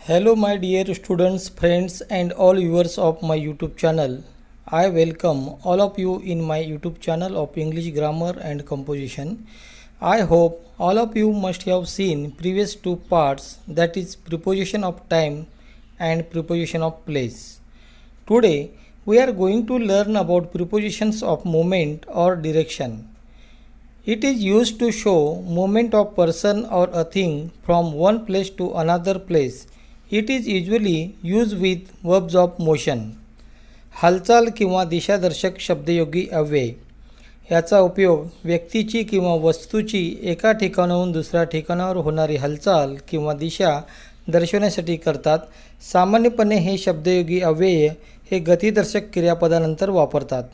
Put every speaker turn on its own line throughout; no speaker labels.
Hello, my dear students, friends, and all viewers of my YouTube channel. I welcome all of you in my YouTube channel of English Grammar and Composition. I hope all of you must have seen previous two parts, that is preposition of time and preposition of place. Today we are going to learn about prepositions of moment or direction. It is used to show movement of person or a thing from one place to another place. It is usually used with verbs of motion. हालचाल किंवा दिशादर्शक शब्दयोगी अव्यय याचा उपयोग व्यक्तीची किंवा वस्तूची एका ठिकाणाहून दुसऱ्या ठिकाणावर होणारी हालचाल किंवा दिशा दर्शवण्यासाठी करतात. सामान्यपणे हे शब्दयोगी अव्यय हे गतिदर्शक क्रियापदानंतर वापरतात.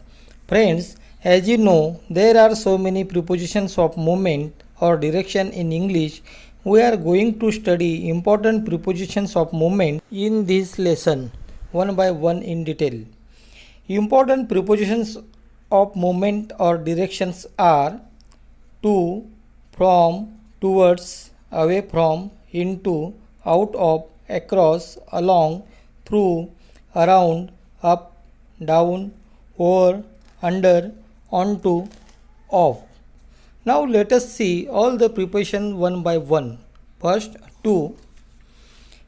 Friends, as you know, there are so many prepositions of movement or direction in English. We are going to study important prepositions of movement in this lesson, one by one in detail. Important prepositions of movement or directions are to, from, towards, away from, into, out of, across, along, through, around, up, down, over, under, onto, off. Now let us see all the prepositions one by one. First, to.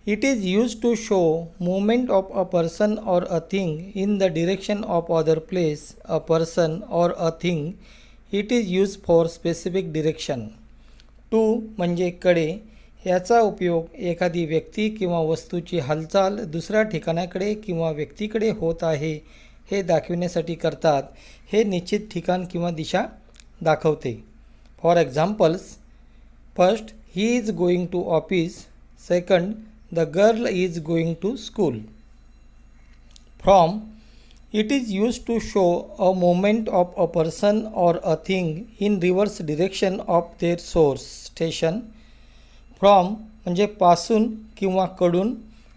It is used to show movement of a person or a thing in the direction of other place, a person or a thing. It is used for specific direction. To म्हणजे कडे. याचा उपयोग एखादी व्यक्ती किंवा वस्तूची हालचाल दुसऱ्या ठिकाणाकडे किंवा व्यक्तीकडे होत आहे हे दाखविण्यासाठी करतात. हे निश्चित ठिकाण किंवा दिशा दाखवते. For examples, first, he is going to office. Second, the girl is going to school. From, it is use to show a moment of a person or a thing in reverse direction of their source station. From म्हणजे पासून किंवा कडून.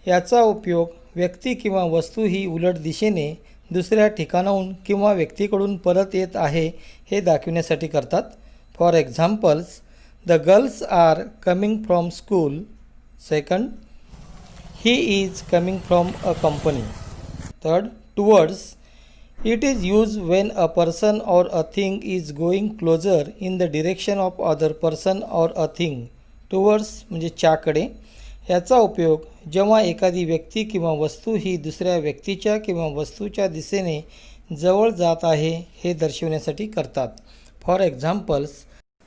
याचा उपयोग व्यक्ती किंवा वस्तू ही उलट दिशेने दुसऱ्या ठिकाणाहून किंवा व्यक्तीकडून परत येत आहे हे दाखविण्यासाठी करतात. For examples, the girls are coming from school. Second, he is coming from a company. Third, towards. It is use when a person or a thing is going closer in the direction of other person or a thing. Towards म्हणजे च्याकडे. याचा उपयोग जेव्हा एखादी व्यक्ती किंवा वस्तू ही दुसऱ्या व्यक्तीच्या किंवा वस्तूच्या दिशेने जवळ जात आहे हे दर्शवण्यासाठी करतात. For examples,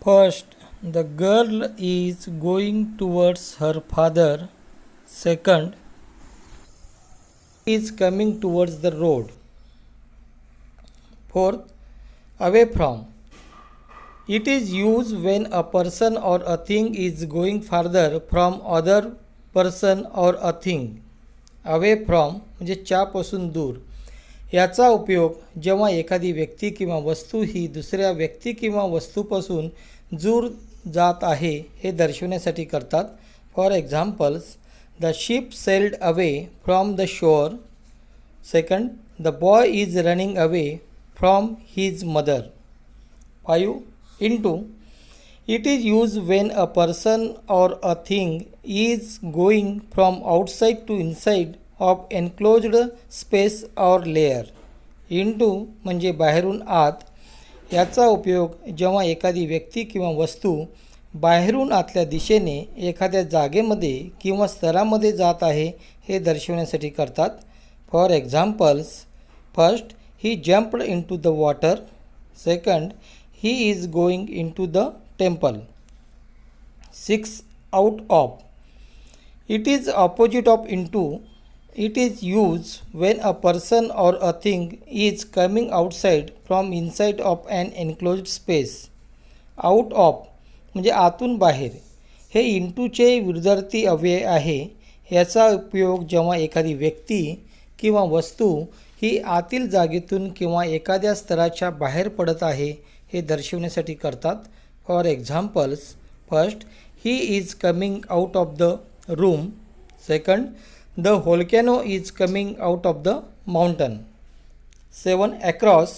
first, the girl is going towards her father. Second, is coming towards the road. Fourth, away from. It is used when a person or a thing is going farther from other person or a thing. Away from म्हणजे च्यापासून दूर. याचा उपयोग जेव्हा एखादी व्यक्ती किंवा वस्तू ही दुसऱ्या व्यक्ती किंवा वस्तूपासून दूर जात आहे हे दर्शवण्यासाठी करतात. For examples, the ship sailed away from the shore. Second, the boy is running away from his mother. 5. Into. It is used when a person or a thing is going from outside to inside of enclosed space or layer. Into म्हणजे बाहेरून आत. याचा उपयोग जेव्हा एखादी व्यक्ती किंवा वस्तू बाहेरून आतल्या दिशेने एखाद्या जागेमध्ये किंवा स्तरामध्ये जात आहे हे दर्शवण्यासाठी करतात. For examples, first, he jumped into the water. Second, he is going into the temple. 6. Out of. It is opposite of into. It is used when a person or a thing is coming outside from inside of an enclosed space. Out of म्हणजे आतून बाहेर. हे इंटूचे विरुद्धार्थी अव्यय आहे. याचा उपयोग जेव्हा एखादी व्यक्ती किंवा वस्तू ही आतील जागेतून किंवा एखाद्या स्तराच्या बाहेर पडत आहे हे दर्शवण्यासाठी करतात. For examples, first, he is coming out of the room. Second, the volcano is coming out of the mountain. 7. Across.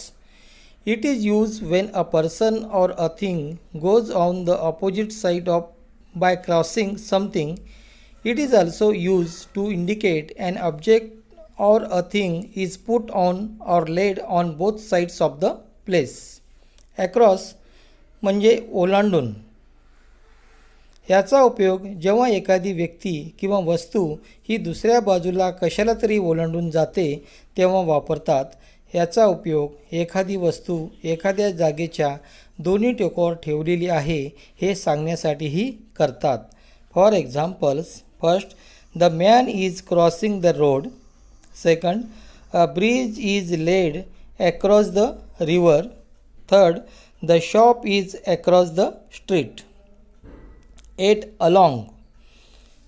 It is use when a person or a thing goes on the opposite side of by crossing something It is also used to indicate an object or a thing is put on or laid on both sides of the place. Across म्हणजे ओलांडून. याचा उपयोग जेव्हा एखादी व्यक्ती किंवा वस्तू ही दुसऱ्या बाजूला कशाला तरी ओलांडून जाते तेव्हा वापरतात. याचा उपयोग एखादी वस्तू एखाद्या जागेच्या दोन्ही टोकावर ठेवलेली आहे हे सांगण्यासाठीही करतात. For examples, first, the man is crossing the road. Second, a bridge is laid across the river. Third, the shop is across the street. 8. Along.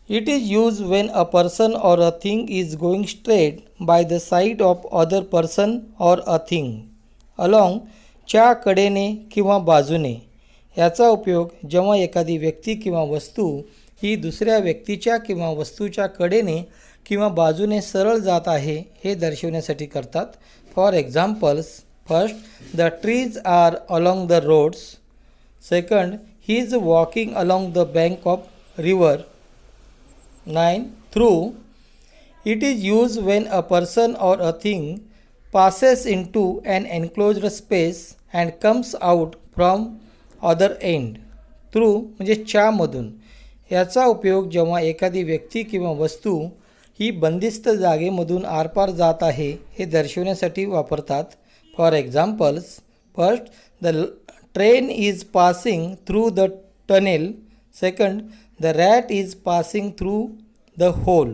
It is used when a person or a thing is going straight by the side of other person or a thing. Along च्या कडेने किंवा बाजूने. याचा उपयोग जेव्हा एखादी व्यक्ती किंवा वस्तू ही दुसऱ्या व्यक्तीच्या किंवा वस्तूच्या कडेने किंवा बाजूने सरळ जात आहे हे दर्शवण्यासाठी करतात. For examples, first, the trees are along the roads. Second, he is walking along the bank of river. 9. Through. It is used when a person or a thing passes into an enclosed space and comes out from other end. Through म्हणजे च्यामधून. याचा उपयोग जेव्हा एखादी व्यक्ती किंवा वस्तू ही बंदिस्त जागेमधून आरपार जात आहे हे दर्शवण्यासाठी वापरतात. For examples, first, the train is passing through the tunnel. Second, the rat is passing through the hole.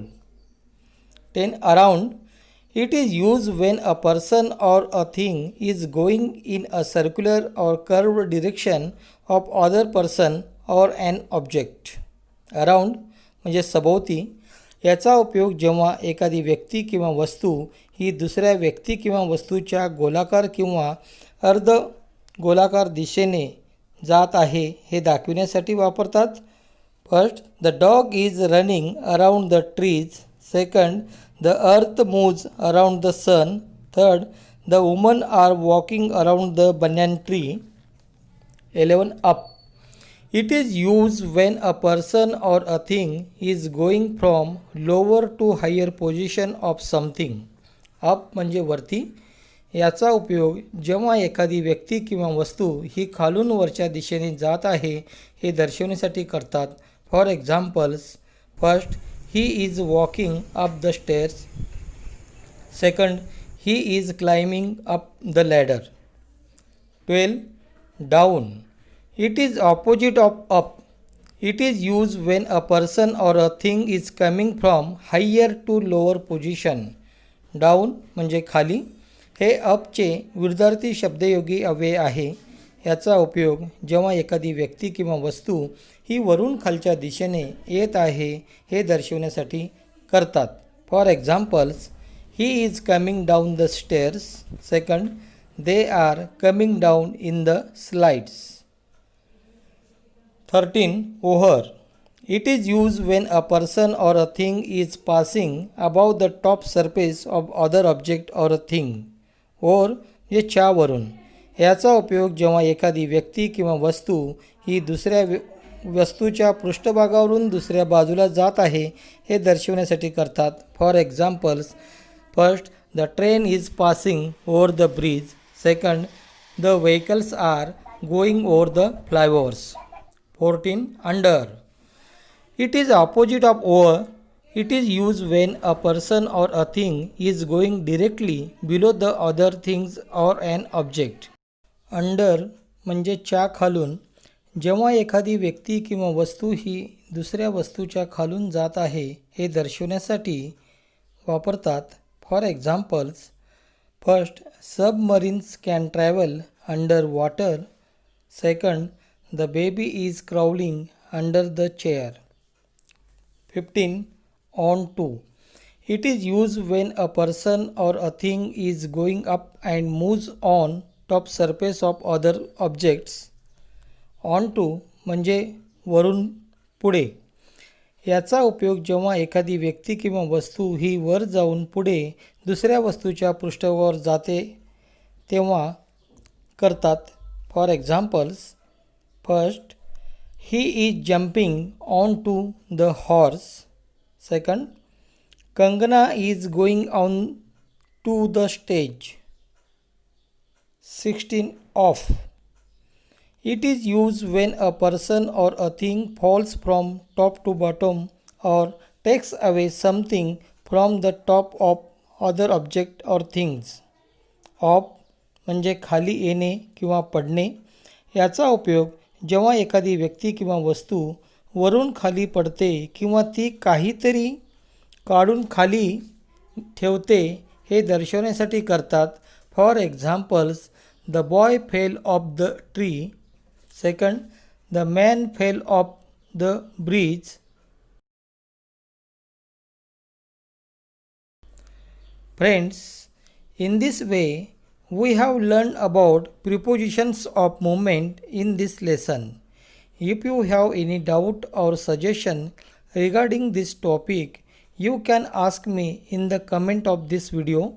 10. Around. It is used when a person or a thing is going in a circular or curved direction of other person or an object. Around म्हणजे सभोवती. याचा उपयोग जेव्हा एखादी व्यक्ती किंवा वस्तू ही दुसऱ्या व्यक्ती किंवा वस्तूच्या गोलाकार किंवा अर्ध गोलाकार दिशेने जात आहे हे दाखविण्यासाठी वापरतात. First, the dog is running around the trees. Second, the earth moves around the sun. Third, the woman are walking around the banyan tree. 11. Up. It is use when a person or a thing is going from lower to higher position of something. Up म्हणजे वरती. याचा उपयोग जेव्हा एखादी व्यक्ती किंवा वस्तू ही खालून वरच्या दिशेने जात आहे हे दर्शवण्यासाठी करतात. For examples, first, he is walking up the stairs. Second, he is climbing up the ladder. 12. Down. It is opposite of up. It is use when a person or a thing is coming from higher to lower position. Down म्हणजे खाली. हे अपचे विरुद्धार्थी शब्दयोगी अव्यय आहे. याचा उपयोग जेव्हा एखादी व्यक्ती किंवा वस्तू ही वरून खालच्या दिशेने येत आहे हे दर्शवण्यासाठी करतात. For examples, he is coming down the stairs. Second, they are coming down in the slides. 13. Over. It is used when a person or a thing is passing above the top surface of other object or a thing. Over म्हणजे च्यावरून. याचा उपयोग जेव्हा एखादी व्यक्ती किंवा वस्तू ही दुसऱ्या वस्तूच्या पृष्ठभागावरून दुसऱ्या बाजूला जात आहे हे दर्शवण्यासाठी करतात. For examples, first, the train is passing over the bridge. Second, the vehicles are going over the flyovers. 14. Under. It is opposite of over. It is used when a person or a thing is going directly below the other things or an object. Under म्हणजे च्या खालून. जेव्हा एखादी व्यक्ती किंवा वस्तू ही दुसऱ्या वस्तूच्या खालून जात आहे हे दर्शवण्यासाठी वापरतात. For examples, first, submarines can travel under water. Second, the baby is crawling under the chair. 15. On to. It is used when a person or a thing is going up and moves on top surface of other objects. On to म्हणजे वरून पुढे. याचा उपयोग जेव्हा एखादी व्यक्ती किंवा वस्तू ही वर जाऊन पुढे दुसऱ्या वस्तूच्या पृष्ठभागावर जाते तेव्हा करतात. For examples, first, he is jumping on to the horse. Second, Kangana is going on to the stage. 16. Off. It is used when a person or a thing falls from top to bottom or takes away something from the top of other object or things. Of म्हणजे खाली येणे किंवा पडणे. याचा उपयोग जेव्हा एखादी व्यक्ती किंवा वस्तू वरून खाली पडते किंवा ती काहीतरी काढून खाली ठेवते हे दर्शवण्यासाठी करतात. For examples, the boy fell off the tree. Second, the man fell off the bridge. Friends, in this way, we have learned about prepositions of movement in this lesson. If you have any doubt or suggestion regarding this topic, you can ask me in the comment of this video.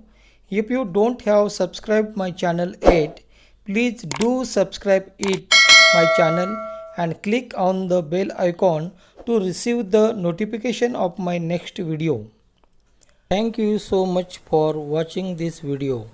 If you don't have subscribed my channel yet, please do subscribe it my channel and click on the bell icon to receive the notification of my next video. Thank you so much for watching this video.